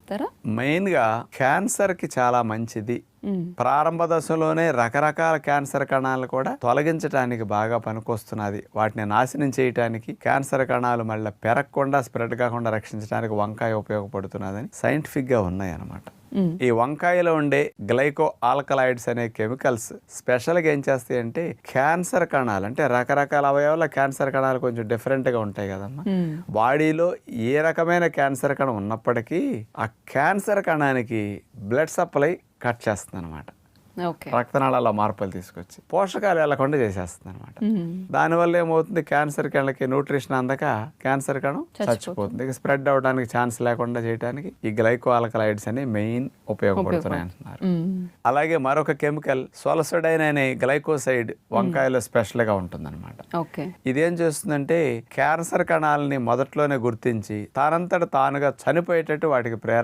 చెప్తారా? మెయిన్గా క్యాన్సర్కి చాలా మంచిది. ప్రారంభ దశలోనే రకరకాల క్యాన్సర్ కణాలు కూడా తొలగించడానికి బాగా పనికొస్తున్నది. వాటిని నాశనం చేయడానికి, క్యాన్సర్ కణాలు మళ్ళీ పెరగకుండా స్ప్రెడ్ కాకుండా రక్షించడానికి వంకాయ ఉపయోగపడుతున్నదని సైంటిఫిక్గా ఉన్నాయన్నమాట. ఈ వంకాయలో ఉండే గ్లైకో ఆల్కలాయిడ్స్ అనే కెమికల్స్ స్పెషల్గా ఏం చేస్తాయి అంటే క్యాన్సర్ కణాలు, అంటే రకరకాల అవయవాల క్యాన్సర్ కణాలు కొంచెం డిఫరెంట్గా ఉంటాయి కదమ్మా. బాడీలో ఏ రకమైన క్యాన్సర్ కణం ఉన్నప్పటికీ ఆ క్యాన్సర్ కణానికి బ్లడ్ సప్లై కట్ చేస్తుంది అనమాట. రక్తనాళాల మార్పులు తీసుకొచ్చి పోషకాలు వెళ్లకుండా చేసేస్తుంది అనమాట. దానివల్ల ఏమవుతుంది, క్యాన్సర్ కణకి న్యూట్రిషన్ అందక క్యాన్సర్ కణం చచ్చిపోతుంది. ఇక స్ప్రెడ్ అవడానికి ఛాన్స్ లేకుండా చేయడానికి ఈ గ్లైకో ఆల్కలాయిడ్స్ అని మెయిన్ ఉపయోగపడుతున్నాయి అంటున్నారు. అలాగే మరొక కెమికల్ సోలసోడైన్ అనే గ్లైకోసైడ్ వంకాయలో స్పెషల్ గా ఉంటుంది అనమాట. ఇదేం చేస్తుందంటే క్యాన్సర్ కణాలని మొదట్లోనే గుర్తించి తానంతట తానుగా చనిపోయేటట్టు వాటికి ప్రేరణ